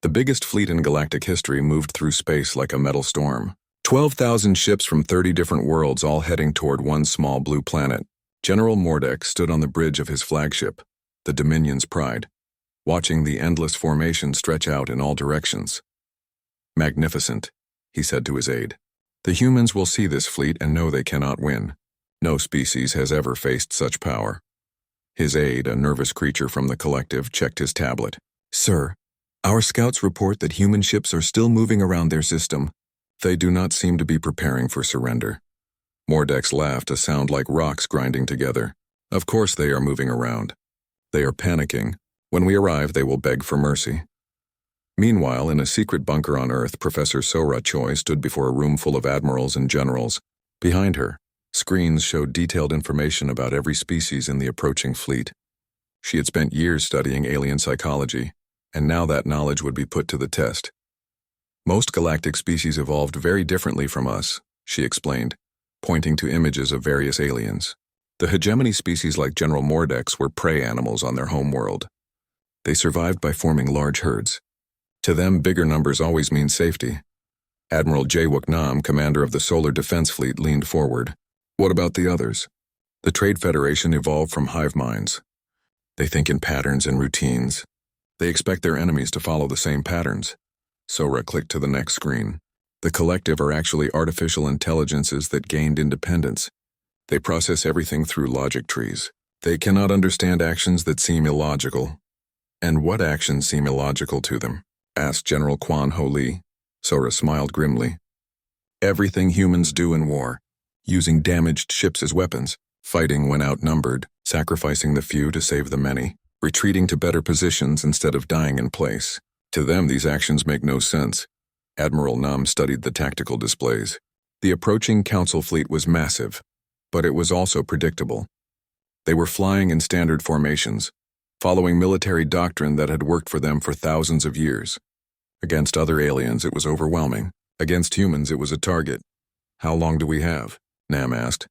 The biggest fleet in galactic history moved through space like a metal storm. 12,000 ships from 30 different worlds all heading toward one small blue planet. General Mordex stood on the bridge of his flagship, the Dominion's Pride, watching the endless formation stretch out in all directions. "Magnificent," he said to his aide. "The humans will see this fleet and know they cannot win. No species has ever faced such power." His aide, a nervous creature from the collective, checked his tablet. "Sir, our scouts report that human ships are still moving around their system. They do not seem to be preparing for surrender." Mordex laughed, a sound like rocks grinding together. "Of course they are moving around. They are panicking. When we arrive, they will beg for mercy." Meanwhile, in a secret bunker on Earth, Professor Sora Choi stood before a room full of admirals and generals. Behind her, screens showed detailed information about every species in the approaching fleet. She had spent years studying alien psychology, and now that knowledge would be put to the test. "Most galactic species evolved very differently from us," she explained, pointing to images of various aliens. The hegemony species like General Mordex were prey animals on their home world. They survived by forming large herds. To them, bigger numbers always mean safety. Admiral Jae-wook Nam, commander of the Solar Defense Fleet, leaned forward. "What about the others?" "The Trade Federation evolved from hive minds. They think in patterns and routines. They expect their enemies to follow the same patterns." Sora clicked to the next screen. "The collective are actually artificial intelligences that gained independence. They process everything through logic trees. They cannot understand actions that seem illogical." "And what actions seem illogical to them?" asked General Quan Ho Lee. Sora smiled grimly. "Everything humans do in war, using damaged ships as weapons, fighting when outnumbered, sacrificing the few to save the many, retreating to better positions instead of dying in place. To them, these actions make no sense." Admiral Nam studied the tactical displays. The approaching Council fleet was massive, but it was also predictable. They were flying in standard formations, following military doctrine that had worked for them for thousands of years. Against other aliens, it was overwhelming. Against humans, it was a target. "How long do we have?" Nam asked.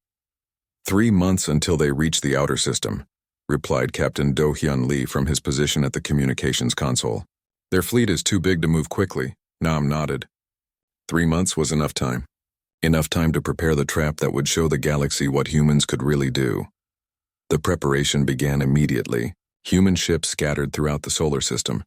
3 months until they reach the outer system," replied Captain Do-hyun Lee from his position at the communications console. "Their fleet is too big to move quickly." Nam nodded. 3 months was enough time. Enough time to prepare the trap that would show the galaxy what humans could really do. The preparation began immediately. Human ships scattered throughout the solar system,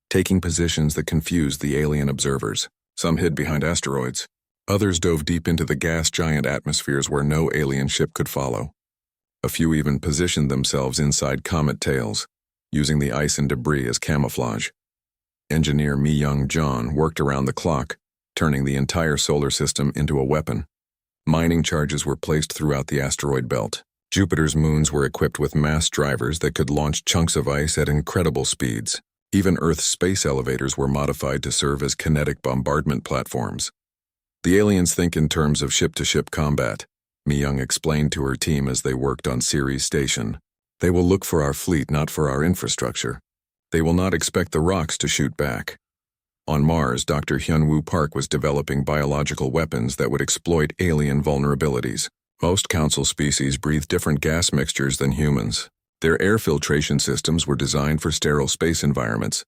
taking positions that confused the alien observers. Some hid behind asteroids. Others dove deep into the gas giant atmospheres where no alien ship could follow. A few even positioned themselves inside comet tails, using the ice and debris as camouflage. Engineer Mi Young-John worked around the clock, turning the entire solar system into a weapon. Mining charges were placed throughout the asteroid belt. Jupiter's moons were equipped with mass drivers that could launch chunks of ice at incredible speeds. Even Earth's space elevators were modified to serve as kinetic bombardment platforms. "The aliens think in terms of ship-to-ship combat," Mi-young explained to her team as they worked on Ceres Station. "They will look for our fleet, not for our infrastructure. They will not expect the rocks to shoot back." On Mars, Dr. Hyun-woo Park was developing biological weapons that would exploit alien vulnerabilities. Most council species breathe different gas mixtures than humans. Their air filtration systems were designed for sterile space environments,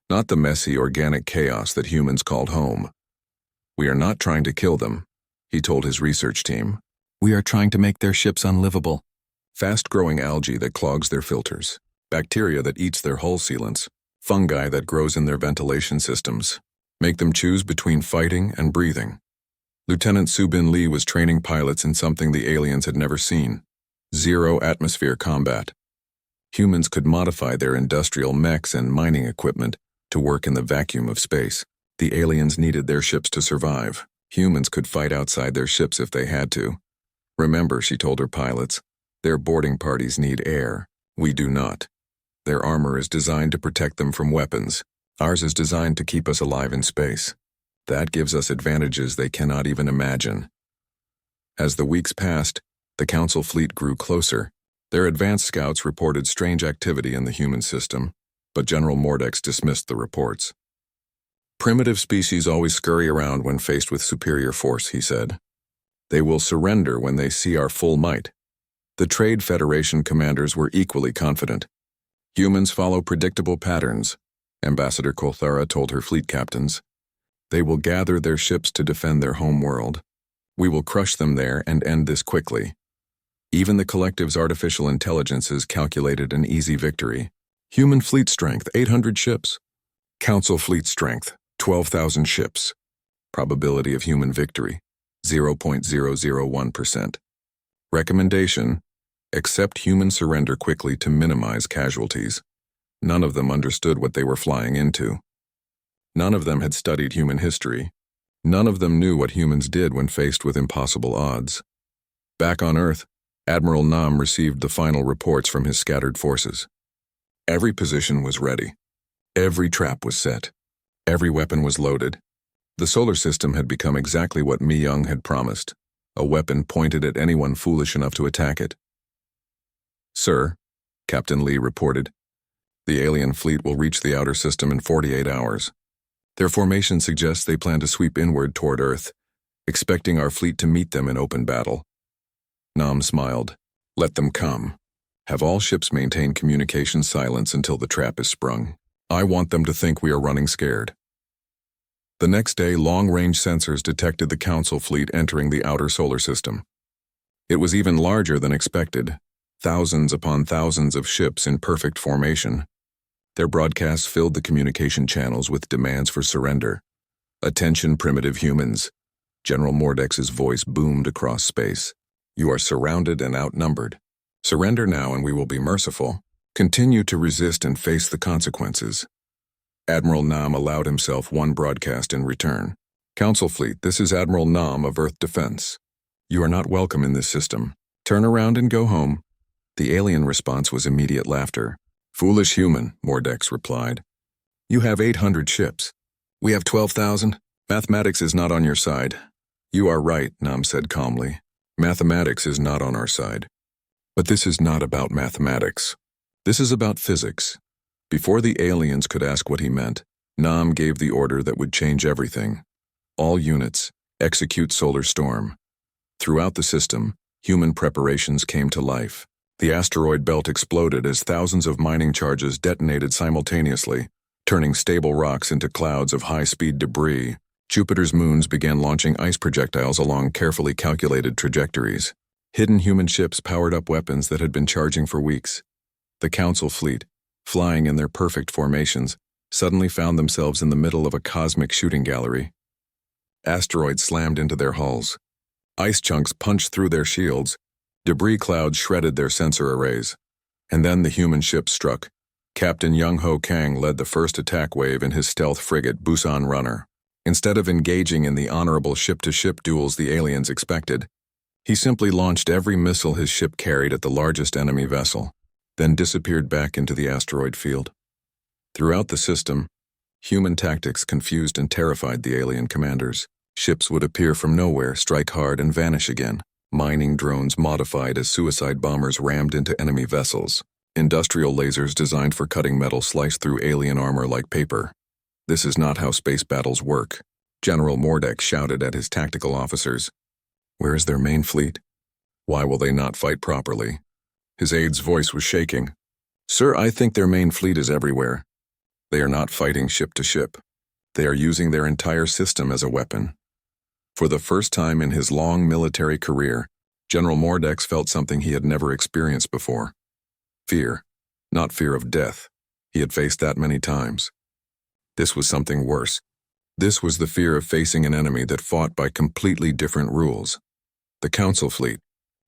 not the messy organic chaos that humans called home. "We are not trying to kill them," he told his research team. "We are trying to make their ships unlivable. Fast-growing algae that clogs their filters, bacteria that eats their hull sealants, fungi that grows in their ventilation systems. Make them choose between fighting and breathing." Lieutenant Subin Lee was training pilots in something the aliens had never seen: zero-atmosphere combat. Humans could modify their industrial mechs and mining equipment to work in the vacuum of space. The aliens needed their ships to survive. Humans could fight outside their ships if they had to. "Remember," she told her pilots, "their boarding parties need air. We do not. Their armor is designed to protect them from weapons. Ours is designed to keep us alive in space. That gives us advantages they cannot even imagine." As the weeks passed, the Council fleet grew closer. Their advanced scouts reported strange activity in the human system, but General Mordex dismissed the reports. "Primitive species always scurry around when faced with superior force," he said. "They will surrender when they see our full might." The Trade Federation commanders were equally confident. Humans follow predictable patterns. Ambassador Kolthara told her fleet captains. They will gather their ships to defend their home world. We will crush them there and end this quickly. Even the collective's artificial intelligences calculated an easy victory. Human fleet strength, 800 ships. Council fleet strength, 12,000 ships. Probability of human victory, 0.001%. Recommendation: accept human surrender quickly to minimize casualties. None of them understood what they were flying into. None of them had studied human history. None of them knew what humans did when faced with impossible odds. Back on Earth, Admiral Nam received the final reports from his scattered forces. Every position was ready. Every trap was set. Every weapon was loaded. The solar system had become exactly what Mi Young had promised, a weapon pointed at anyone foolish enough to attack it. "Sir," Captain Lee reported, "the alien fleet will reach the outer system in 48 hours. Their formation suggests they plan to sweep inward toward Earth, expecting our fleet to meet them in open battle." Nam smiled. "Let them come. Have all ships maintain communication silence until the trap is sprung. I want them to think we are running scared." The next day, long-range sensors detected the Council fleet entering the outer solar system. It was even larger than expected, thousands upon thousands of ships in perfect formation. Their broadcasts filled the communication channels with demands for surrender. "Attention, primitive humans." General Mordex's voice boomed across space. "You are surrounded and outnumbered. Surrender now and we will be merciful. Continue to resist and face the consequences." Admiral Nam allowed himself one broadcast in return. "Council fleet, this is Admiral Nam of Earth Defense. You are not welcome in this system. Turn around and go home." The alien response was immediate laughter. "Foolish human," Mordex replied. "You have 800 ships. We have 12,000. Mathematics is not on your side." "You are right," Nam said calmly. "Mathematics is not on our side. But this is not about mathematics. This is about physics." Before the aliens could ask what he meant, Nam gave the order that would change everything. "All units, execute Solar Storm." Throughout the system, human preparations came to life. The asteroid belt exploded as thousands of mining charges detonated simultaneously, turning stable rocks into clouds of high-speed debris. Jupiter's moons began launching ice projectiles along carefully calculated trajectories. Hidden human ships powered up weapons that had been charging for weeks. The Council fleet, flying in their perfect formations, suddenly found themselves in the middle of a cosmic shooting gallery. Asteroids slammed into their hulls. Ice chunks punched through their shields. Debris clouds shredded their sensor arrays. And then the human ship struck. Captain Young Ho Kang led the first attack wave in his stealth frigate Busan Runner. Instead of engaging in the honorable ship-to-ship duels the aliens expected, he simply launched every missile his ship carried at the largest enemy vessel, then disappeared back into the asteroid field. Throughout the system, human tactics confused and terrified the alien commanders. Ships would appear from nowhere, strike hard, and vanish again. Mining drones modified as suicide bombers rammed into enemy vessels. Industrial lasers designed for cutting metal sliced through alien armor like paper. "This is not how space battles work," General Mordex shouted at his tactical officers. "Where is their main fleet? Why will they not fight properly?" His aide's voice was shaking. "Sir, I think their main fleet is everywhere. They are not fighting ship to ship. They are using their entire system as a weapon." For the first time in his long military career, General Mordex felt something he had never experienced before. Fear. Not fear of death. He had faced that many times. This was something worse. This was the fear of facing an enemy that fought by completely different rules. The Council fleet,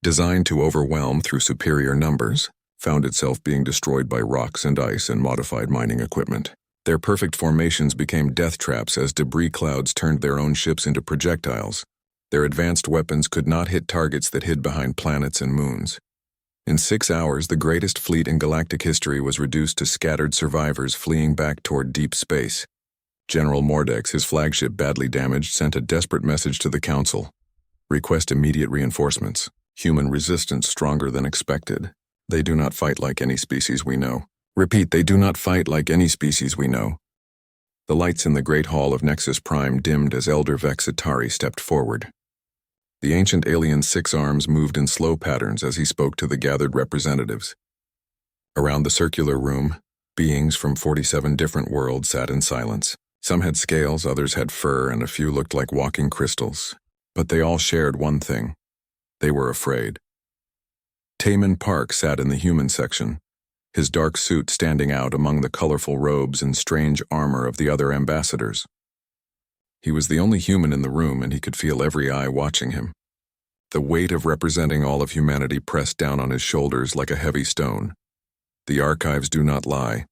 designed to overwhelm through superior numbers, found itself being destroyed by rocks and ice and modified mining equipment. Their perfect formations became death traps as debris clouds turned their own ships into projectiles. Their advanced weapons could not hit targets that hid behind planets and moons. In 6 hours, the greatest fleet in galactic history was reduced to scattered survivors fleeing back toward deep space. General Mordex, his flagship badly damaged, sent a desperate message to the Council. "Request immediate reinforcements. Human resistance stronger than expected. They do not fight like any species we know. Repeat, they do not fight like any species we know." The lights in the Great Hall of Nexus Prime dimmed as Elder Vex Atari stepped forward. The ancient alien's 6 arms moved in slow patterns as he spoke to the gathered representatives. Around the circular room, Beings from 47 different worlds sat in silence. Some had scales, others had fur, and a few looked like walking crystals. But they all shared one thing. They were afraid. Taman Park sat in the human section, his dark suit standing out among the colorful robes and strange armor of the other ambassadors. He was the only human in the room, and he could feel every eye watching him. The weight of representing all of humanity pressed down on his shoulders like a heavy stone. The archives do not lie,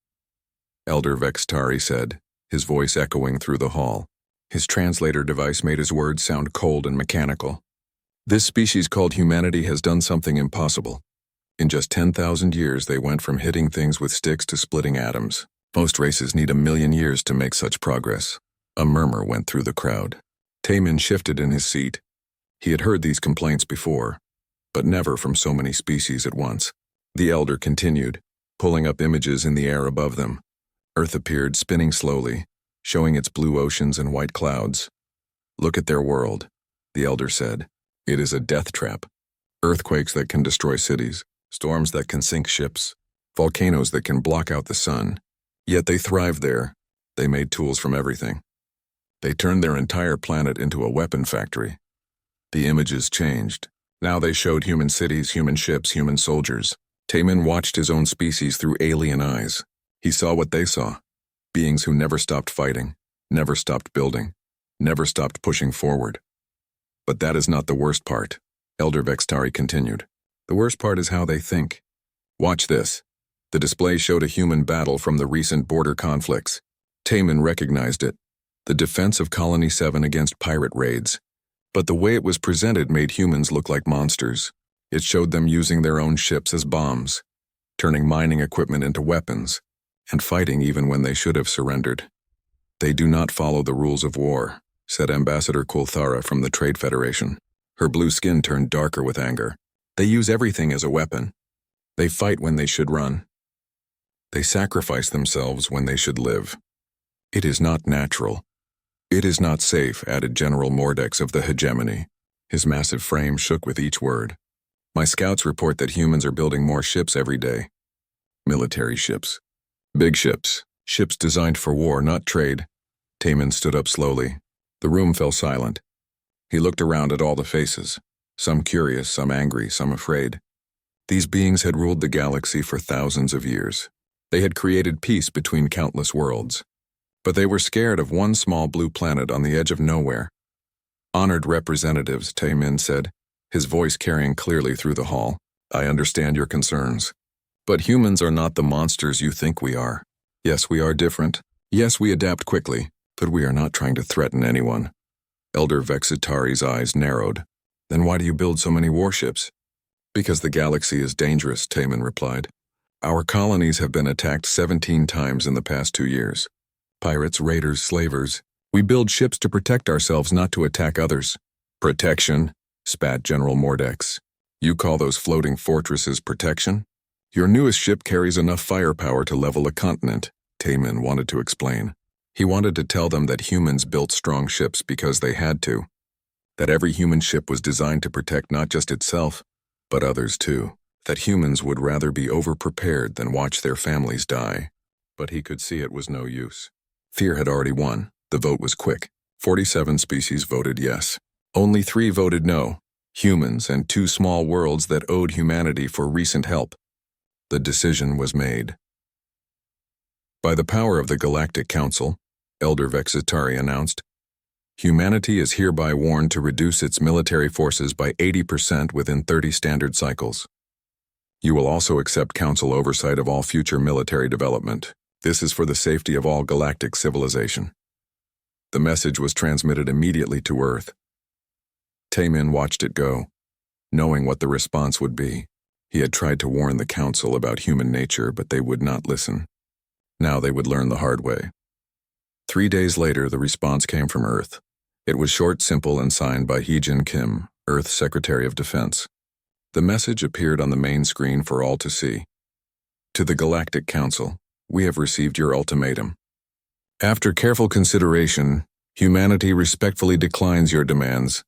Elder Vextari said, his voice echoing through the hall. His translator device made his words sound cold and mechanical. This species called humanity has done something impossible. In just 10,000 years, they went from hitting things with sticks to splitting atoms. Most races need 1,000,000 years to make such progress. A murmur went through the crowd. Taman shifted in his seat. He had heard these complaints before, but never from so many species at once. The elder continued, pulling up images in the air above them. Earth appeared, spinning slowly, showing its blue oceans and white clouds. "Look at their world," the elder said. "It is a death trap. Earthquakes that can destroy cities, storms that can sink ships, volcanoes that can block out the sun. Yet they thrived there. They made tools from everything. They turned their entire planet into a weapon factory." The images changed. Now they showed human cities, human ships, human soldiers. Taman watched his own species through alien eyes. He saw what they saw. Beings who never stopped fighting, never stopped building, never stopped pushing forward. But that is not the worst part, Elder Vextari continued. The worst part is how they think. Watch this. The display showed a human battle from the recent border conflicts. Taman recognized it. The defense of Colony 7 against pirate raids. But the way it was presented made humans look like monsters. It showed them using their own ships as bombs, turning mining equipment into weapons, and fighting even when they should have surrendered. "They do not follow the rules of war," said Ambassador Kulthara from the Trade Federation. Her blue skin turned darker with anger. "They use everything as a weapon. They fight when they should run. They sacrifice themselves when they should live. It is not natural. It is not safe," added General Mordex of the hegemony. His massive frame shook with each word. "My scouts report that humans are building more ships every day. Military ships. Big ships. Ships designed for war, not trade." Taman stood up slowly. The room fell silent. He looked around at all the faces, some curious, some angry, some afraid. These beings had ruled the galaxy for thousands of years. They had created peace between countless worlds. But they were scared of one small blue planet on the edge of nowhere. "Honored representatives," Taman said, his voice carrying clearly through the hall. "I understand your concerns. But humans are not the monsters you think we are. Yes, we are different. Yes, we adapt quickly, but we are not trying to threaten anyone." Elder Vexitari's eyes narrowed. "Then why do you build so many warships?" "Because the galaxy is dangerous," Taman replied. "Our colonies have been attacked 17 times in the past 2 years. Pirates, raiders, slavers. We build ships to protect ourselves, not to attack others." "Protection?" spat General Mordex. "You call those floating fortresses protection? Your newest ship carries enough firepower to level a continent," Taman wanted to explain. He wanted to tell them that humans built strong ships because they had to. That every human ship was designed to protect not just itself, but others too. That humans would rather be overprepared than watch their families die. But he could see it was no use. Fear had already won. The vote was quick. 47 species voted yes. Only 3 voted no. Humans and 2 small worlds that owed humanity for recent help. The decision was made. "By the power of the Galactic Council," Elder Vexitari announced, "humanity is hereby warned to reduce its military forces by 80% within 30 standard cycles. You will also accept council oversight of all future military development. This is for the safety of all galactic civilization." The message was transmitted immediately to Earth. Taman watched it go, knowing what the response would be. He had tried to warn the council about human nature, but they would not listen. Now they would learn the hard way. 3 days later, the response came from Earth. It was short, simple, and signed by Hee-Jin Kim, Earth's Secretary of Defense. The message appeared on the main screen for all to see. "To the Galactic Council, we have received your ultimatum. After careful consideration, humanity respectfully declines your demands.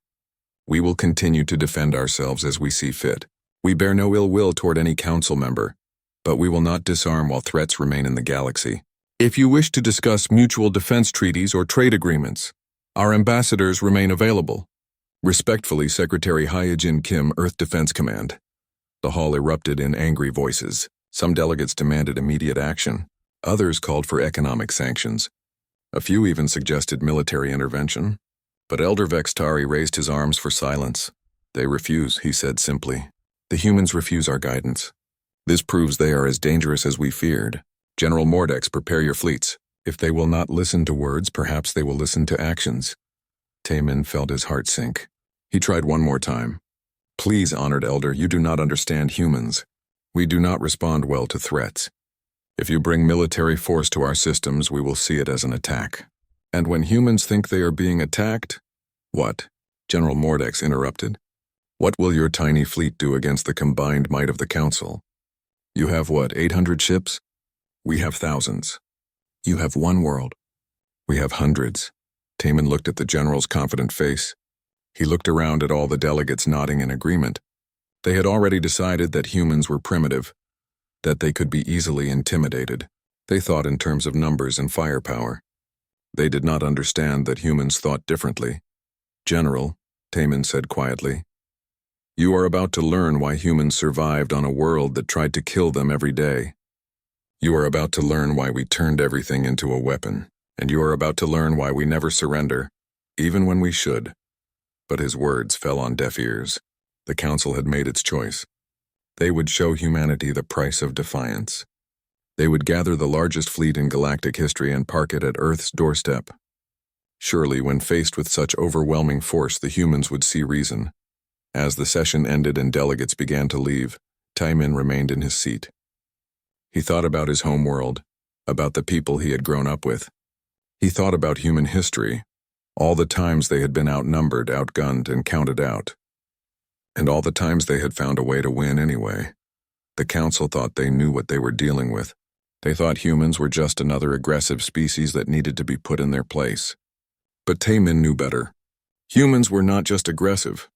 We will continue to defend ourselves as we see fit. We bear no ill will toward any council member. But we will not disarm while threats remain in the galaxy. If you wish to discuss mutual defense treaties or trade agreements, our ambassadors remain available. Respectfully, Secretary Hyojin Kim, Earth Defense Command. The hall erupted in angry voices. Some delegates demanded immediate action. Others called for economic sanctions. A few even suggested military intervention. But Elder Vextari raised his arms for silence. They refuse, he said simply. The humans refuse our guidance. This proves they are as dangerous as we feared. General Mordex, prepare your fleets. If they will not listen to words, perhaps they will listen to actions. Taemin felt his heart sink. He tried one more time. Please, Honored Elder, you do not understand humans. We do not respond well to threats. If you bring military force to our systems, we will see it as an attack. And when humans think they are being attacked, what? General Mordex interrupted. What will your tiny fleet do against the combined might of the Council? You have what, 800 ships? We have thousands. You have one world. We have hundreds. Taemin looked at the general's confident face. He looked around at all the delegates nodding in agreement. They had already decided that humans were primitive, that they could be easily intimidated. They thought in terms of numbers and firepower. They did not understand that humans thought differently. General, Taemin said quietly, you are about to learn why humans survived on a world that tried to kill them every day. You are about to learn why we turned everything into a weapon, and you are about to learn why we never surrender, even when we should. But his words fell on deaf ears. The Council had made its choice. They would show humanity the price of defiance. They would gather the largest fleet in galactic history and park it at Earth's doorstep. Surely, when faced with such overwhelming force, the humans would see reason. As the session ended and delegates began to leave, Taemin remained in his seat. He thought about his home world, about the people he had grown up with. He thought about human history, all the times they had been outnumbered, outgunned, and counted out. And all the times they had found a way to win anyway. The Council thought they knew what they were dealing with. They thought humans were just another aggressive species that needed to be put in their place. But Taemin knew better. Humans were not just aggressive.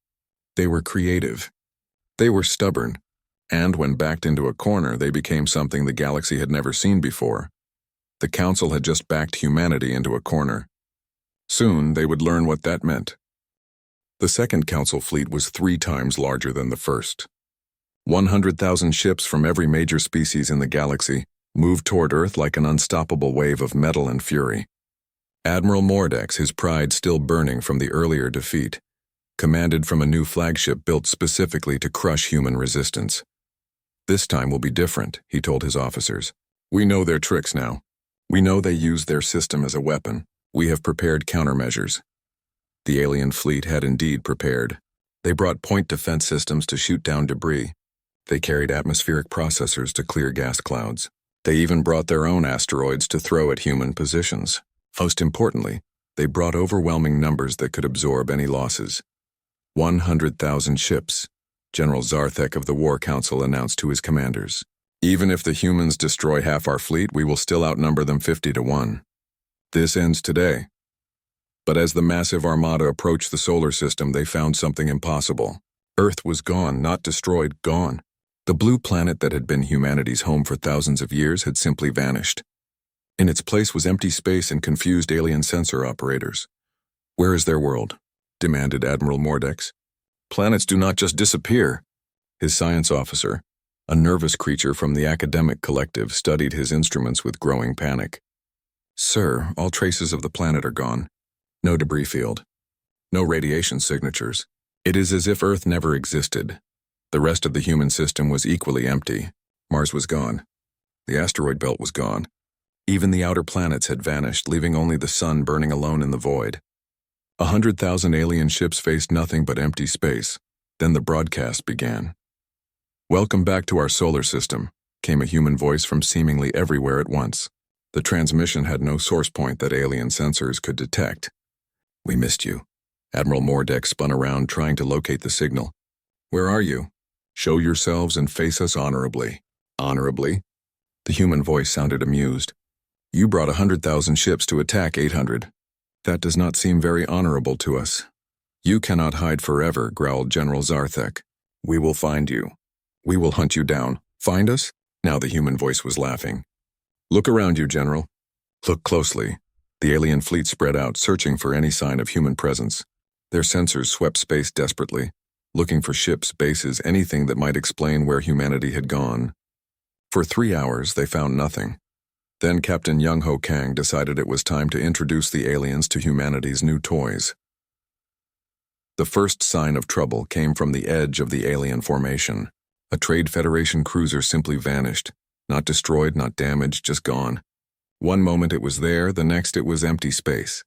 They were creative. They were stubborn. And when backed into a corner, they became something the galaxy had never seen before. The Council had just backed humanity into a corner. Soon, they would learn what that meant. The second Council fleet was 3 times larger than the first. 100,000 ships from every major species in the galaxy moved toward Earth like an unstoppable wave of metal and fury. Admiral Mordex, his pride still burning from the earlier defeat, commanded from a new flagship built specifically to crush human resistance. This time will be different, he told his officers. We know their tricks now. We know they use their system as a weapon. We have prepared countermeasures. The alien fleet had indeed prepared. They brought point defense systems to shoot down debris. They carried atmospheric processors to clear gas clouds. They even brought their own asteroids to throw at human positions. Most importantly, they brought overwhelming numbers that could absorb any losses. 100,000 ships, General Zarthek of the War Council announced to his commanders. Even if the humans destroy half our fleet, we will still outnumber them 50 to 1. This ends today. But as the massive armada approached the solar system, they found something impossible. Earth was gone, not destroyed, gone. The blue planet that had been humanity's home for thousands of years had simply vanished. In its place was empty space and confused alien sensor operators. Where is their world? Demanded Admiral Mordex. Planets do not just disappear. His science officer, a nervous creature from the academic collective, studied his instruments with growing panic. Sir, all traces of the planet are gone. No debris field. No radiation signatures. It is as if Earth never existed. The rest of the human system was equally empty. Mars was gone. The asteroid belt was gone. Even the outer planets had vanished, leaving only the sun burning alone in the void. 100,000 alien ships faced nothing but empty space. Then the broadcast began. Welcome back to our solar system, came a human voice from seemingly everywhere at once. The transmission had no source point that alien sensors could detect. We missed you. Admiral Mordex spun around, trying to locate the signal. Where are you? Show yourselves and face us honorably. Honorably? The human voice sounded amused. You brought 100,000 ships to attack 800. That does not seem very honorable to us. You cannot hide forever, growled General Zarthek. We will find you. We will hunt you down. Find us? Now the human voice was laughing. Look around you, General. Look closely. The alien fleet spread out, searching for any sign of human presence. Their sensors swept space desperately, looking for ships, bases, anything that might explain where humanity had gone. For 3 hours, they found nothing. Then Captain Young Ho Kang decided it was time to introduce the aliens to humanity's new toys. The first sign of trouble came from the edge of the alien formation. A Trade Federation cruiser simply vanished. Not destroyed, not damaged, just gone. One moment it was there, the next it was empty space.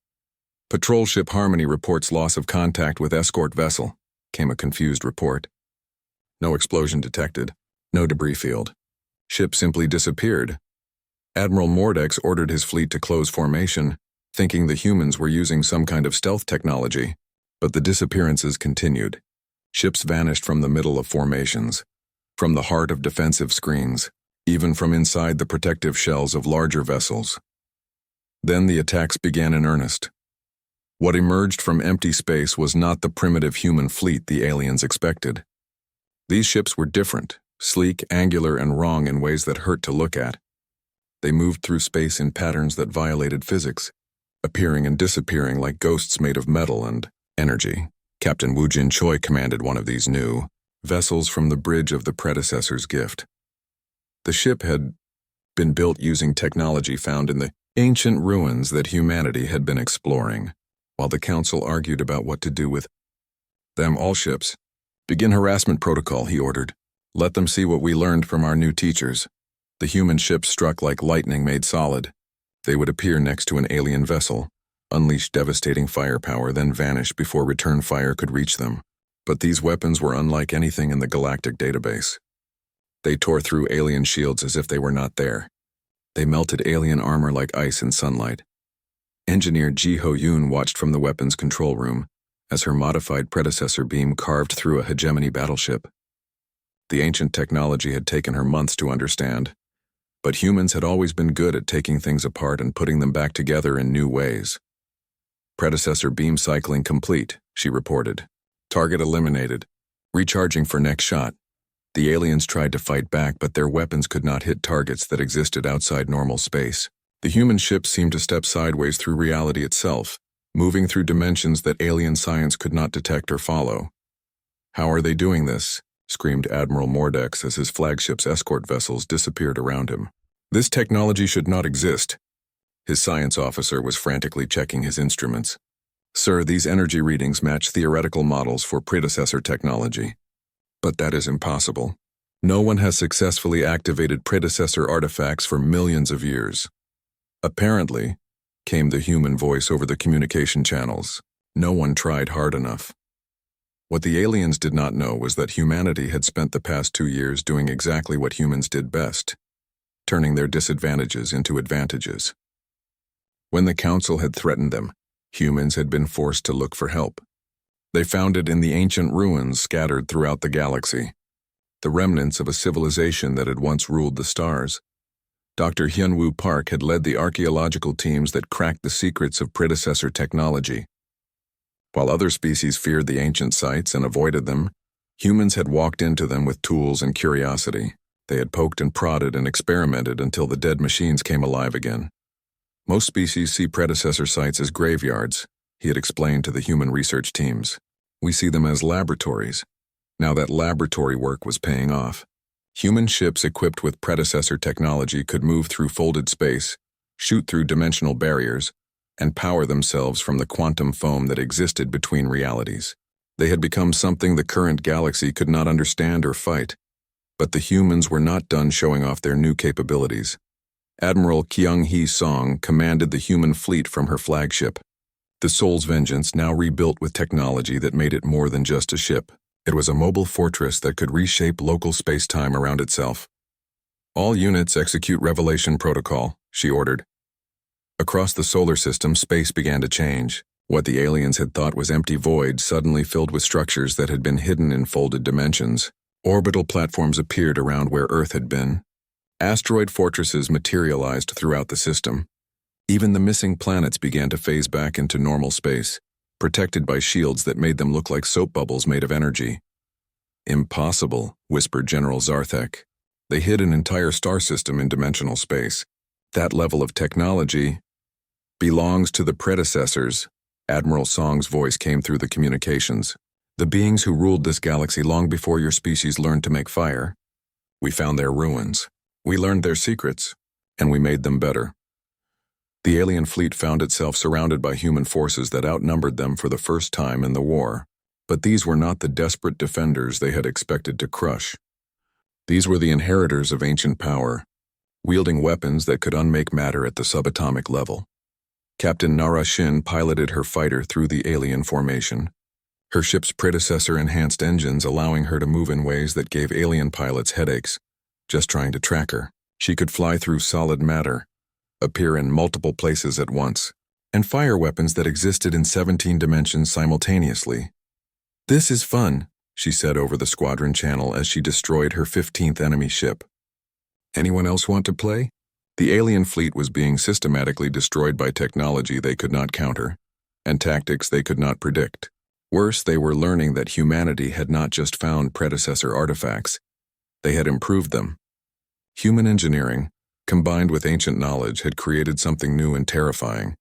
Patrol ship Harmony reports loss of contact with escort vessel, came a confused report. No explosion detected, no debris field. Ship simply disappeared. Admiral Mordex ordered his fleet to close formation, thinking the humans were using some kind of stealth technology, but the disappearances continued. Ships vanished from the middle of formations, from the heart of defensive screens, even from inside the protective shells of larger vessels. Then the attacks began in earnest. What emerged from empty space was not the primitive human fleet the aliens expected. These ships were different, sleek, angular, and wrong in ways that hurt to look at. They moved through space in patterns that violated physics, appearing and disappearing like ghosts made of metal and energy. Captain Wu Jin Choi commanded one of these new vessels from the bridge of the predecessor's gift. The ship had been built using technology found in the ancient ruins that humanity had been exploring. While the council argued about what to do with them, all ships, begin harassment protocol, he ordered. Let them see what we learned from our new teachers. The human ships struck like lightning made solid. They would appear next to an alien vessel, unleash devastating firepower, then vanish before return fire could reach them. But these weapons were unlike anything in the galactic database. They tore through alien shields as if they were not there. They melted alien armor like ice in sunlight. Engineer Ji Ho Yoon watched from the weapons control room as her modified predecessor beam carved through a hegemony battleship. The ancient technology had taken her months to understand, but humans had always been good at taking things apart and putting them back together in new ways. Predecessor beam cycling complete, she reported. Target eliminated. Recharging for next shot. The aliens tried to fight back, but their weapons could not hit targets that existed outside normal space. The human ships seemed to step sideways through reality itself, moving through dimensions that alien science could not detect or follow. How are they doing this? Screamed Admiral Mordex as his flagship's escort vessels disappeared around him. This technology should not exist. His science officer was frantically checking his instruments. Sir, these energy readings match theoretical models for predecessor technology. But that is impossible. No one has successfully activated predecessor artifacts for millions of years. Apparently, came the human voice over the communication channels, no one tried hard enough. What the aliens did not know was that humanity had spent the past 2 years doing exactly what humans did best, turning their disadvantages into advantages. When the council had threatened them, humans had been forced to look for help. They found it in the ancient ruins scattered throughout the galaxy, the remnants of a civilization that had once ruled the stars. Dr. Hyun-Woo Park had led the archaeological teams that cracked the secrets of predecessor technology. While other species feared the ancient sites and avoided them, humans had walked into them with tools and curiosity. They had poked and prodded and experimented until the dead machines came alive again. Most species see predecessor sites as graveyards, he had explained to the human research teams. We see them as laboratories. Now that laboratory work was paying off. Human ships equipped with predecessor technology could move through folded space, shoot through dimensional barriers, and power themselves from the quantum foam that existed between realities. They had become something the current galaxy could not understand or fight. But the humans were not done showing off their new capabilities. Admiral Kyung-hee Song commanded the human fleet from her flagship. The Soul's Vengeance, now rebuilt with technology that made it more than just a ship. It was a mobile fortress that could reshape local space-time around itself. All units execute Revelation Protocol, she ordered. Across the solar system, space began to change. What the aliens had thought was empty void suddenly filled with structures that had been hidden in folded dimensions. Orbital platforms appeared around where Earth had been. Asteroid fortresses materialized throughout the system. Even the missing planets began to phase back into normal space, protected by shields that made them look like soap bubbles made of energy. Impossible, whispered General Zarthek. They hid an entire star system in dimensional space. That level of technology belongs to the predecessors. Admiral Song's voice came through the communications. The beings who ruled this galaxy long before your species learned to make fire. We found their ruins. We learned their secrets, and we made them better. The alien fleet found itself surrounded by human forces that outnumbered them for the first time in the war. But these were not the desperate defenders they had expected to crush. These were the inheritors of ancient power, wielding weapons that could unmake matter at the subatomic level. Captain Narration piloted her fighter through the alien formation. Her ship's predecessor enhanced engines, allowing her to move in ways that gave alien pilots headaches just trying to track her. She could fly through solid matter, appear in multiple places at once, and fire weapons that existed in 17 dimensions simultaneously. "This is fun," she said over the squadron channel as she destroyed her 15th enemy ship. "Anyone else want to play?" The alien fleet was being systematically destroyed by technology they could not counter, and tactics they could not predict. Worse, they were learning that humanity had not just found predecessor artifacts, they had improved them. Human engineering, combined with ancient knowledge, had created something new and terrifying.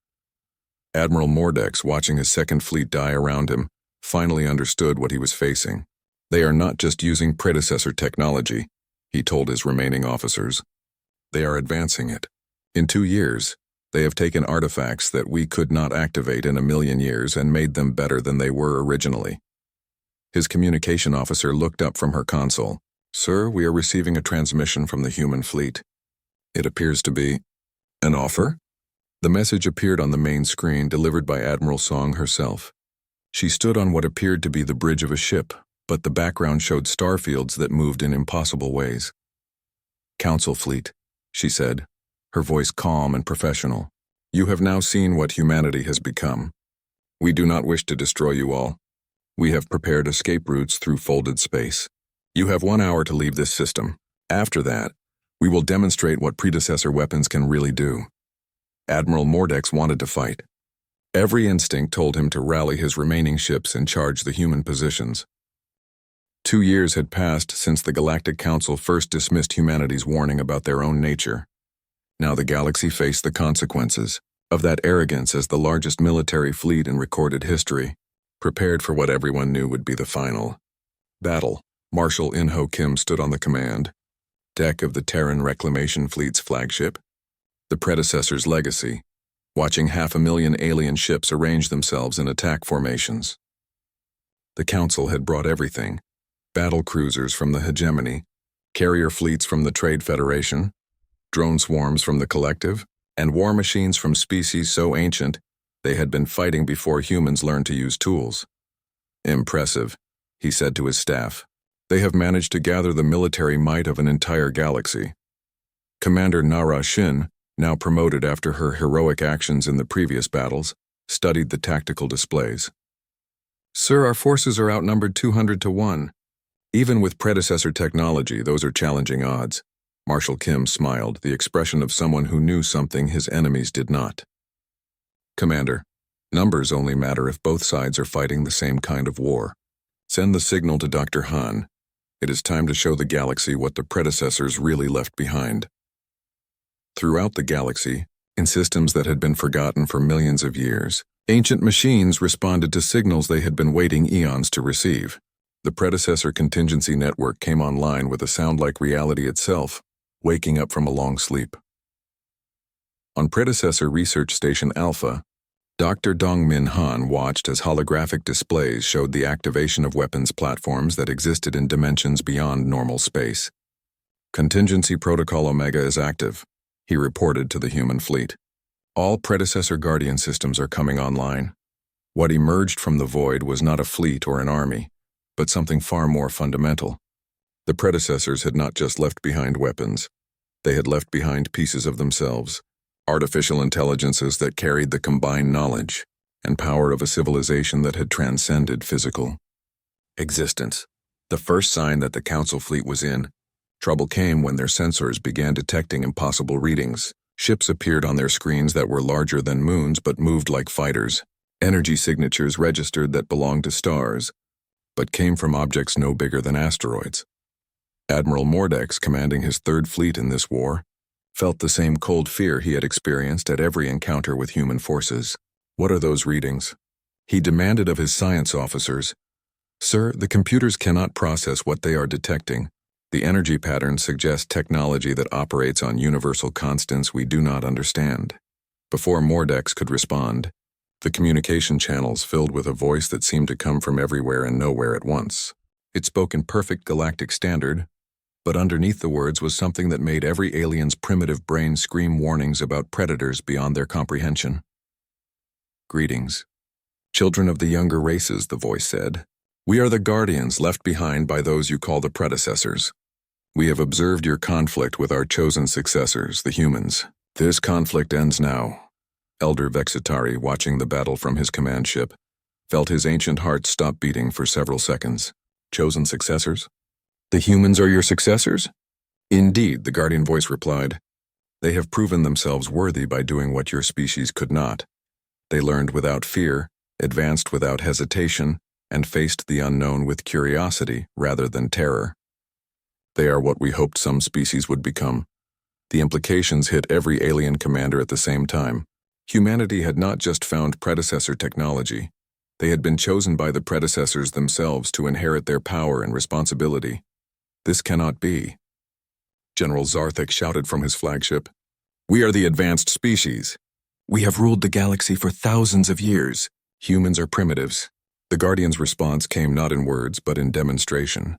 Admiral Mordex, watching his second fleet die around him, finally understood what he was facing. They are not just using predecessor technology, he told his remaining officers. They are advancing it. In 2 years, they have taken artifacts that we could not activate in 1,000,000 years and made them better than they were originally. His communication officer looked up from her console. "Sir, we are receiving a transmission from the human fleet. It appears to be an offer?" The message appeared on the main screen, delivered by Admiral Song herself. She stood on what appeared to be the bridge of a ship, but the background showed starfields that moved in impossible ways. "Council Fleet," she said, her voice calm and professional. "You have now seen what humanity has become. We do not wish to destroy you all. We have prepared escape routes through folded space. You have 1 hour to leave this system. After that, we will demonstrate what predecessor weapons can really do." Admiral Mordex wanted to fight. Every instinct told him to rally his remaining ships and charge the human positions. 2 years had passed since the Galactic Council first dismissed humanity's warning about their own nature. Now the galaxy faced the consequences of that arrogance as the largest military fleet in recorded history, prepared for what everyone knew would be the final battle. Marshal In-Ho Kim stood on the command deck of the Terran Reclamation Fleet's flagship, the predecessor's legacy, watching 500,000 alien ships arrange themselves in attack formations. The Council had brought everything: battle cruisers from the hegemony, carrier fleets from the Trade Federation, drone swarms from the Collective, and war machines from species so ancient they had been fighting before humans learned to use tools. "Impressive," he said to his staff. "They have managed to gather the military might of an entire galaxy." Commander Narration, now promoted after her heroic actions in the previous battles, studied the tactical displays. "Sir, our forces are outnumbered 200 to 1. Even with predecessor technology, those are challenging odds." Marshal Kim smiled, the expression of someone who knew something his enemies did not. "Commander, numbers only matter if both sides are fighting the same kind of war. Send the signal to Dr. Han. It is time to show the galaxy what the predecessors really left behind." Throughout the galaxy, in systems that had been forgotten for millions of years, ancient machines responded to signals they had been waiting eons to receive. The predecessor contingency network came online with a sound like reality itself, waking up from a long sleep. On predecessor research station Alpha, Dr. Dongmin Han watched as holographic displays showed the activation of weapons platforms that existed in dimensions beyond normal space. "Contingency Protocol Omega is active," he reported to the human fleet. "All predecessor Guardian systems are coming online." What emerged from the void was not a fleet or an army, but something far more fundamental. The predecessors had not just left behind weapons. They had left behind pieces of themselves, artificial intelligences that carried the combined knowledge and power of a civilization that had transcended physical existence. The first sign that the Council fleet was in trouble came when their sensors began detecting impossible readings. Ships appeared on their screens that were larger than moons but moved like fighters. Energy signatures registered that belonged to stars, but came from objects no bigger than asteroids. Admiral Mordex, commanding his third fleet in this war, felt the same cold fear he had experienced at every encounter with human forces. What are those readings? He demanded of his science officers. Sir, the computers cannot process what they are detecting. The energy patterns suggest technology that operates on universal constants we do not understand. Before Mordex could respond, the communication channels filled with a voice that seemed to come from everywhere and nowhere at once. It spoke in perfect galactic standard, but underneath the words was something that made every alien's primitive brain scream warnings about predators beyond their comprehension. Greetings. Children of the younger races, the voice said. We are the guardians left behind by those you call the predecessors. We have observed your conflict with our chosen successors, the humans. This conflict ends now. Elder Vexitari, watching the battle from his command ship, felt his ancient heart stop beating for several seconds. Chosen successors? The humans are your successors? Indeed, the guardian voice replied. They have proven themselves worthy by doing what your species could not. They learned without fear, advanced without hesitation, and faced the unknown with curiosity rather than terror. They are what we hoped some species would become. The implications hit every alien commander at the same time. Humanity had not just found predecessor technology. They had been chosen by the predecessors themselves to inherit their power and responsibility. This cannot be. General Zarthek shouted from his flagship. We are the advanced species. We have ruled the galaxy for thousands of years. Humans are primitives. The Guardian's response came not in words, but in demonstration.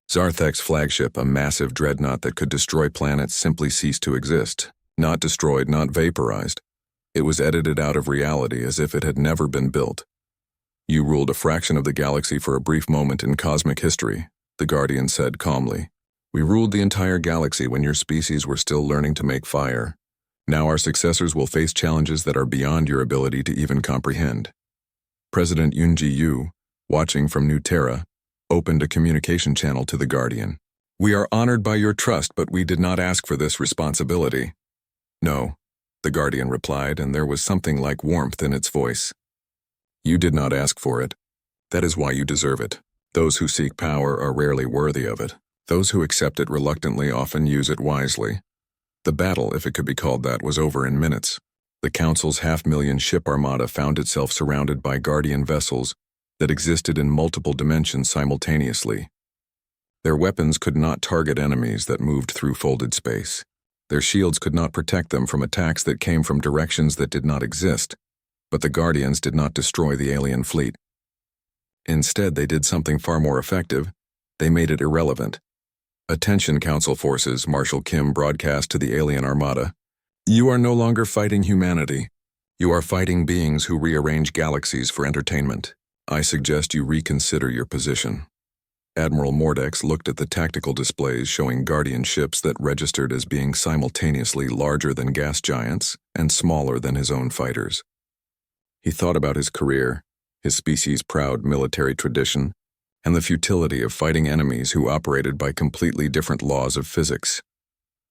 Zarthek's flagship, a massive dreadnought that could destroy planets, simply ceased to exist. Not destroyed, not vaporized. It was edited out of reality as if it had never been built. You ruled a fraction of the galaxy for a brief moment in cosmic history, the Guardian said calmly. We ruled the entire galaxy when your species were still learning to make fire. Now our successors will face challenges that are beyond your ability to even comprehend. President Yunji Yu, watching from New Terra, opened a communication channel to the Guardian. We are honored by your trust, but we did not ask for this responsibility. No, the Guardian replied, and there was something like warmth in its voice. You did not ask for it. That is why you deserve it. Those who seek power are rarely worthy of it. Those who accept it reluctantly often use it wisely. The battle, if it could be called that, was over in minutes. The Council's 500,000 ship armada found itself surrounded by Guardian vessels that existed in multiple dimensions simultaneously. Their weapons could not target enemies that moved through folded space. Their shields could not protect them from attacks that came from directions that did not exist. But the Guardians did not destroy the alien fleet. Instead, they did something far more effective. They made it irrelevant. Attention, Council forces, Marshal Kim broadcast to the alien armada. You are no longer fighting humanity. You are fighting beings who rearrange galaxies for entertainment. I suggest you reconsider your position. Admiral Mordex looked at the tactical displays showing Guardian ships that registered as being simultaneously larger than gas giants and smaller than his own fighters. He thought about his career, his species' proud military tradition, and the futility of fighting enemies who operated by completely different laws of physics.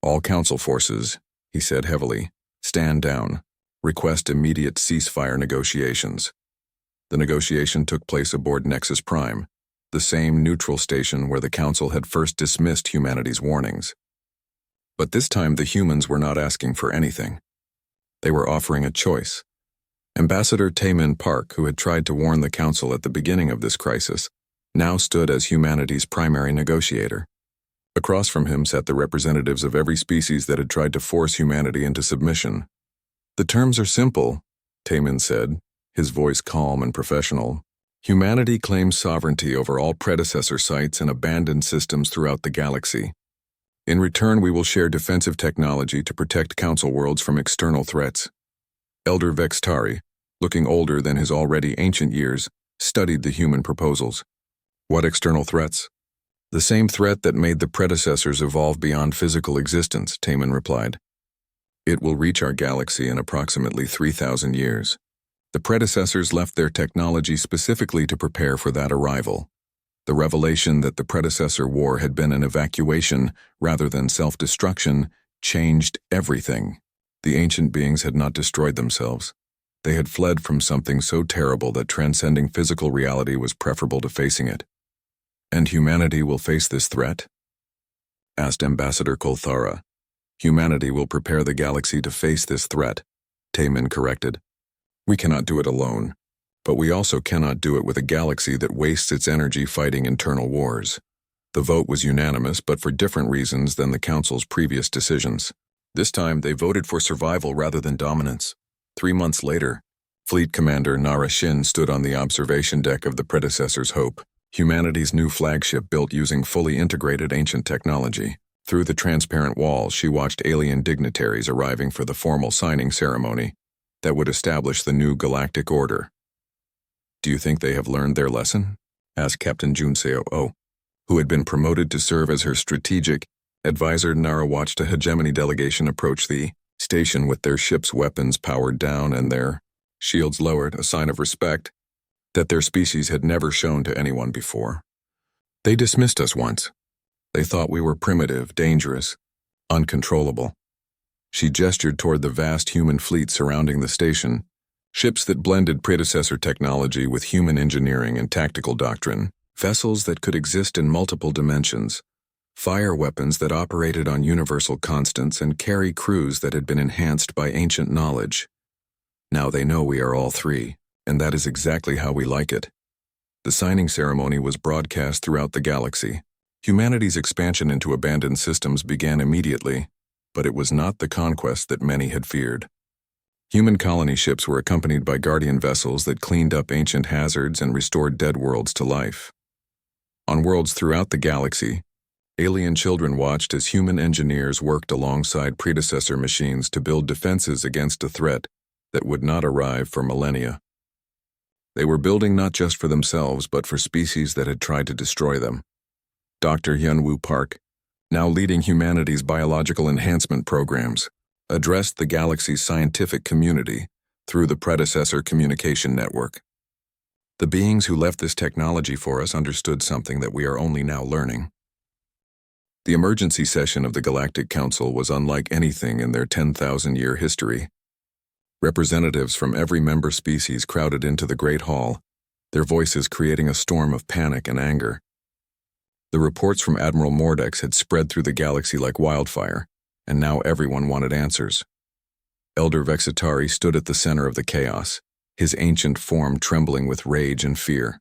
All Council forces, he said heavily, stand down. Request immediate ceasefire negotiations. The negotiation took place aboard Nexus Prime, the same neutral station where the Council had first dismissed humanity's warnings. But this time the humans were not asking for anything. They were offering a choice. Ambassador Taemin Park, who had tried to warn the Council at the beginning of this crisis, now stood as humanity's primary negotiator. Across from him sat the representatives of every species that had tried to force humanity into submission. The terms are simple, Taemin said, his voice calm and professional. Humanity claims sovereignty over all predecessor sites and abandoned systems throughout the galaxy. In return, we will share defensive technology to protect Council worlds from external threats. Elder Vextari, looking older than his already ancient years, studied the human proposals. What external threats? The same threat that made the predecessors evolve beyond physical existence, Taemin replied. It will reach our galaxy in approximately 3,000 years. The predecessors left their technology specifically to prepare for that arrival. The revelation that the predecessor war had been an evacuation rather than self-destruction changed everything. The ancient beings had not destroyed themselves. They had fled from something so terrible that transcending physical reality was preferable to facing it. And humanity will face this threat? asked Ambassador Kolthara. Humanity will prepare the galaxy to face this threat, Taemin corrected. We cannot do it alone, but we also cannot do it with a galaxy that wastes its energy fighting internal wars. The vote was unanimous, but for different reasons than the Council's previous decisions. This time, they voted for survival rather than dominance. 3 months later, Fleet Commander Narration stood on the observation deck of the predecessor's Hope, humanity's new flagship built using fully integrated ancient technology. Through the transparent walls, she watched alien dignitaries arriving for the formal signing ceremony that would establish the new galactic order. "Do you think they have learned their lesson?" asked Captain Junseo, who had been promoted to serve as her strategic advisor. Nara watched a hegemony delegation approach the station with their ship's weapons powered down and their shields lowered, a sign of respect that their species had never shown to anyone before. "They dismissed us once. They thought we were primitive, dangerous, uncontrollable." She gestured toward the vast human fleet surrounding the station, ships that blended predecessor technology with human engineering and tactical doctrine, vessels that could exist in multiple dimensions, fire weapons that operated on universal constants and carry crews that had been enhanced by ancient knowledge. Now they know we are all three, and that is exactly how we like it. The signing ceremony was broadcast throughout the galaxy. Humanity's expansion into abandoned systems began immediately, but it was not the conquest that many had feared. Human colony ships were accompanied by guardian vessels that cleaned up ancient hazards and restored dead worlds to life. On worlds throughout the galaxy, alien children watched as human engineers worked alongside predecessor machines to build defenses against a threat that would not arrive for millennia. They were building not just for themselves, but for species that had tried to destroy them. Dr. Hyunwoo Park, now leading humanity's biological enhancement programs, addressed the galaxy's scientific community through the predecessor communication network. The beings who left this technology for us understood something that we are only now learning. The emergency session of the Galactic Council was unlike anything in their 10,000-year history. Representatives from every member species crowded into the Great Hall, their voices creating a storm of panic and anger. The reports from Admiral Mordex had spread through the galaxy like wildfire, and now everyone wanted answers. Elder Vexitari stood at the center of the chaos, his ancient form trembling with rage and fear.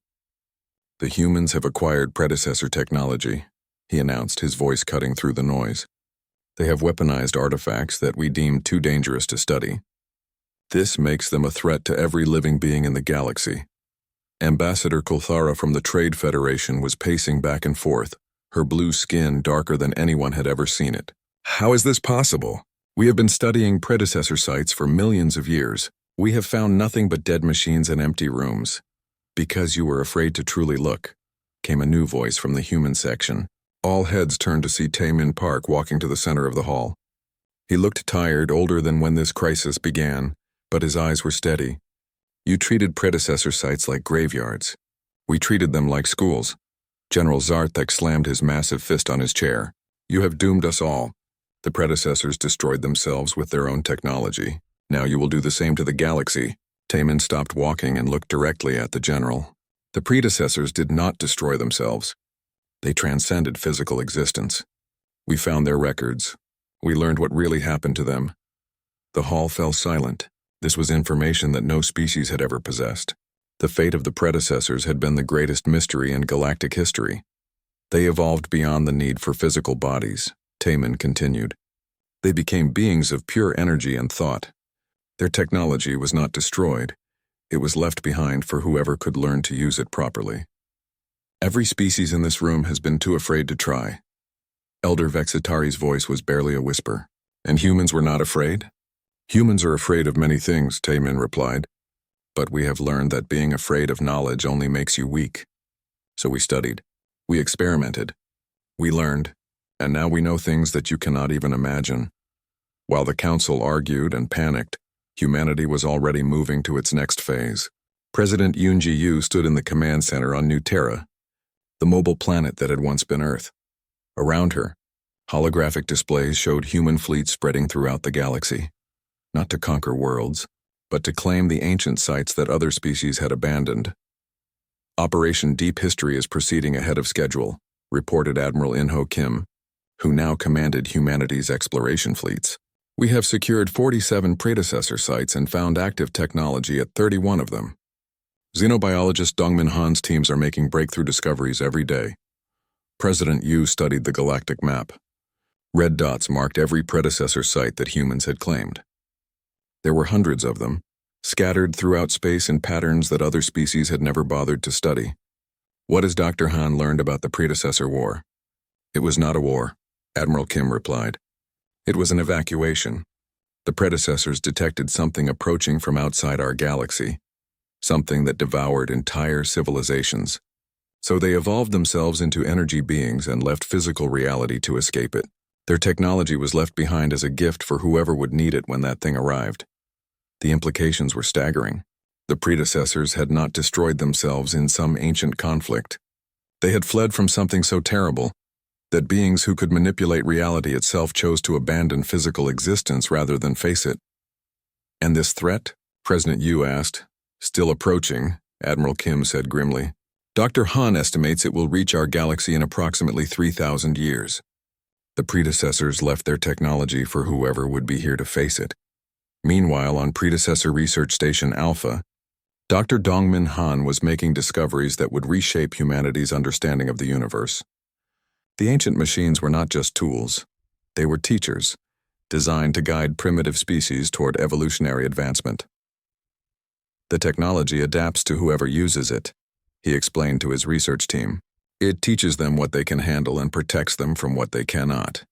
"The humans have acquired predecessor technology," he announced, his voice cutting through the noise. "They have weaponized artifacts that we deemed too dangerous to study. This makes them a threat to every living being in the galaxy." Ambassador Kolthara from the Trade Federation was pacing back and forth, her blue skin darker than anyone had ever seen it. "How is this possible? We have been studying predecessor sites for millions of years. We have found nothing but dead machines and empty rooms." "Because you were afraid to truly look," came a new voice from the human section. All heads turned to see Taemin Park walking to the center of the hall. He looked tired, older than when this crisis began, but his eyes were steady. "You treated predecessor sites like graveyards. We treated them like schools." General Zarthek slammed his massive fist on his chair. "You have doomed us all. The predecessors destroyed themselves with their own technology. Now you will do the same to the galaxy." Taemin stopped walking and looked directly at the general. "The predecessors did not destroy themselves. They transcended physical existence. We found their records. We learned what really happened to them." The hall fell silent. This was information that no species had ever possessed. The fate of the predecessors had been the greatest mystery in galactic history. "They evolved beyond the need for physical bodies," Taemin continued. "They became beings of pure energy and thought. Their technology was not destroyed. It was left behind for whoever could learn to use it properly. Every species in this room has been too afraid to try." Elder Vexitari's voice was barely a whisper. "And humans were not afraid?" "Humans are afraid of many things," Taemin replied. "But we have learned that being afraid of knowledge only makes you weak. So we studied. We experimented. We learned. And now we know things that you cannot even imagine." While the council argued and panicked, humanity was already moving to its next phase. President Yoon Ji-yu stood in the command center on New Terra, the mobile planet that had once been Earth. Around her, holographic displays showed human fleets spreading throughout the galaxy. Not to conquer worlds, but to claim the ancient sites that other species had abandoned. "Operation Deep History is proceeding ahead of schedule," reported Admiral In-ho Kim, who now commanded humanity's exploration fleets. We have secured 47 predecessor sites and found active technology at 31 of them. Xenobiologist Dongmin Han's teams are making breakthrough discoveries every day. President Yu studied the galactic map. Red dots marked every predecessor site that humans had claimed. There were hundreds of them, scattered throughout space in patterns that other species had never bothered to study. What has Dr. Han learned about the predecessor war? It was not a war, Admiral Kim replied. It was an evacuation. The predecessors detected something approaching from outside our galaxy, something that devoured entire civilizations. So they evolved themselves into energy beings and left physical reality to escape it. Their technology was left behind as a gift for whoever would need it when that thing arrived. The implications were staggering. The predecessors had not destroyed themselves in some ancient conflict. They had fled from something so terrible that beings who could manipulate reality itself chose to abandon physical existence rather than face it. And this threat? President Yu asked. Still approaching, Admiral Kim said grimly. Dr. Han estimates it will reach our galaxy in approximately 3,000 years. The predecessors left their technology for whoever would be here to face it. Meanwhile, on Predecessor Research Station Alpha, Dr. Dongmin Han was making discoveries that would reshape humanity's understanding of the universe. The ancient machines were not just tools. They were teachers, designed to guide primitive species toward evolutionary advancement. The technology adapts to whoever uses it, he explained to his research team. It teaches them what they can handle and protects them from what they cannot.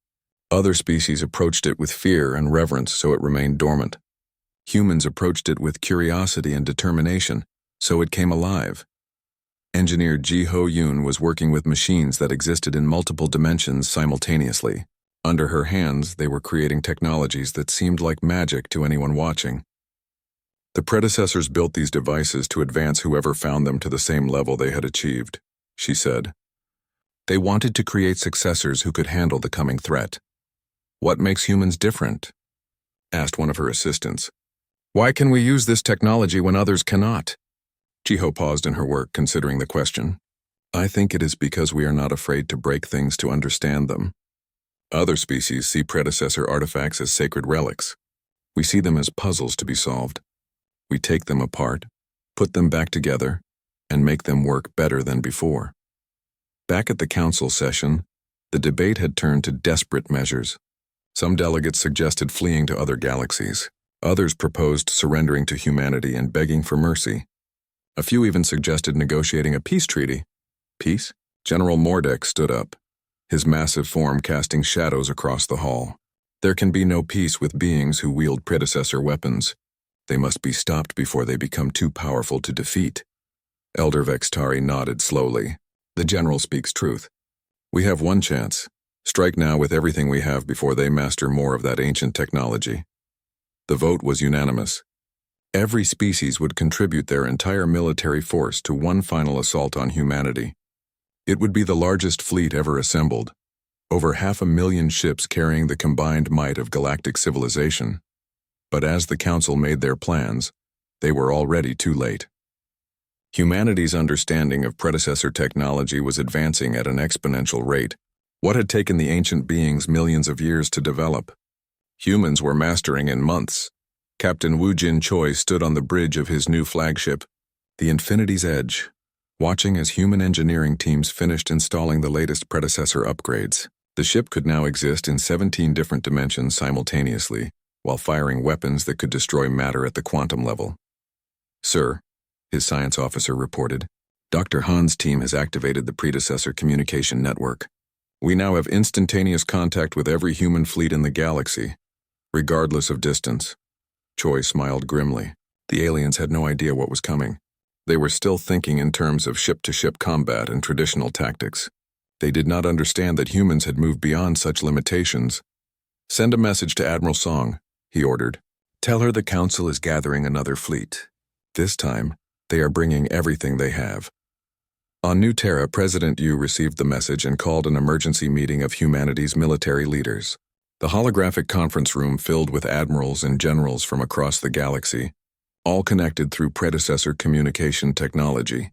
Other species approached it with fear and reverence, so it remained dormant. Humans approached it with curiosity and determination, so it came alive. Engineer Ji Ho Yoon was working with machines that existed in multiple dimensions simultaneously. Under her hands, they were creating technologies that seemed like magic to anyone watching. The predecessors built these devices to advance whoever found them to the same level they had achieved, she said. They wanted to create successors who could handle the coming threat. What makes humans different? Asked one of her assistants. Why can we use this technology when others cannot? Ji-ho paused in her work, considering the question. I think it is because we are not afraid to break things to understand them. Other species see predecessor artifacts as sacred relics. We see them as puzzles to be solved. We take them apart, put them back together, and make them work better than before. Back at the council session, the debate had turned to desperate measures. Some delegates suggested fleeing to other galaxies. Others proposed surrendering to humanity and begging for mercy. A few even suggested negotiating a peace treaty. Peace? General Mordek stood up, his massive form casting shadows across the hall. There can be no peace with beings who wield predecessor weapons. They must be stopped before they become too powerful to defeat. Elder Vextari nodded slowly. The general speaks truth. We have one chance. Strike now with everything we have before they master more of that ancient technology. The vote was unanimous. Every species would contribute their entire military force to one final assault on humanity. It would be the largest fleet ever assembled, over 500,000 ships carrying the combined might of galactic civilization. But as the council made their plans, they were already too late. Humanity's understanding of predecessor technology was advancing at an exponential rate. What had taken the ancient beings millions of years to develop? Humans were mastering in months. Captain Wu Jin Choi stood on the bridge of his new flagship, the Infinity's Edge, watching as human engineering teams finished installing the latest predecessor upgrades. The ship could now exist in 17 different dimensions simultaneously, while firing weapons that could destroy matter at the quantum level. Sir, his science officer reported, Dr. Han's team has activated the predecessor communication network. We now have instantaneous contact with every human fleet in the galaxy, regardless of distance. Choi smiled grimly. The aliens had no idea what was coming. They were still thinking in terms of ship-to-ship combat and traditional tactics. They did not understand that humans had moved beyond such limitations. Send a message to Admiral Song, he ordered. Tell her the Council is gathering another fleet. This time, they are bringing everything they have. On New Terra, President Yu received the message and called an emergency meeting of humanity's military leaders. The holographic conference room filled with admirals and generals from across the galaxy, all connected through predecessor communication technology.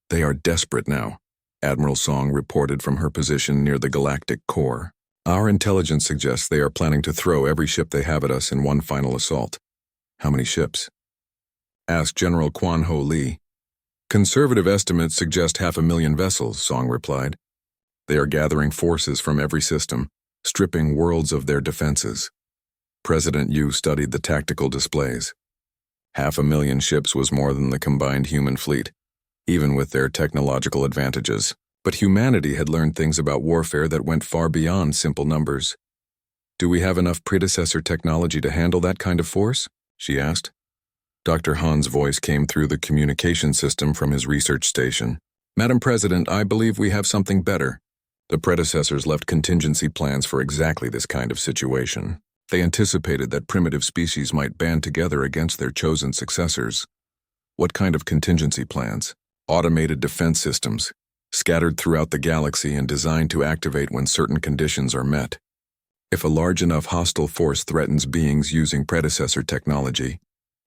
They are desperate now, Admiral Song reported from her position near the galactic core. Our intelligence suggests they are planning to throw every ship they have at us in one final assault. How many ships? Asked General Quan Ho Lee. Conservative estimates suggest 500,000 vessels, Song replied. They are gathering forces from every system, stripping worlds of their defenses. President Yu studied the tactical displays. 500,000 ships was more than the combined human fleet, even with their technological advantages. But humanity had learned things about warfare that went far beyond simple numbers. Do we have enough predecessor technology to handle that kind of force? She asked. Dr. Han's voice came through the communication system from his research station. Madam President, I believe we have something better. The predecessors left contingency plans for exactly this kind of situation. They anticipated that primitive species might band together against their chosen successors. What kind of contingency plans? Automated defense systems, scattered throughout the galaxy and designed to activate when certain conditions are met. If a large enough hostile force threatens beings using predecessor technology,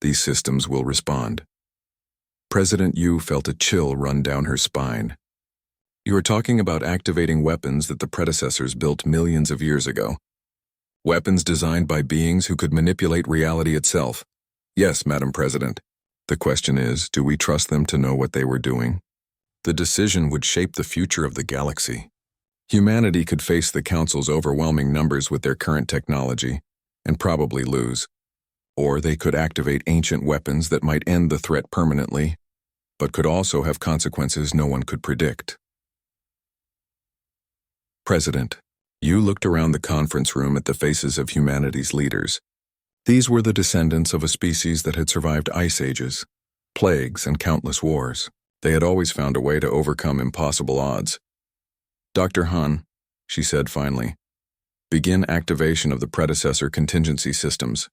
these systems will respond. President Yu felt a chill run down her spine. You are talking about activating weapons that the predecessors built millions of years ago. Weapons designed by beings who could manipulate reality itself. Yes, Madam President. The question is, do we trust them to know what they were doing? The decision would shape the future of the galaxy. Humanity could face the Council's overwhelming numbers with their current technology, and probably lose. Or they could activate ancient weapons that might end the threat permanently, but could also have consequences no one could predict. President, Yu looked around the conference room at the faces of humanity's leaders. These were the descendants of a species that had survived ice ages, plagues, and countless wars. They had always found a way to overcome impossible odds. Dr. Han, she said finally, begin activation of the predecessor contingency systems.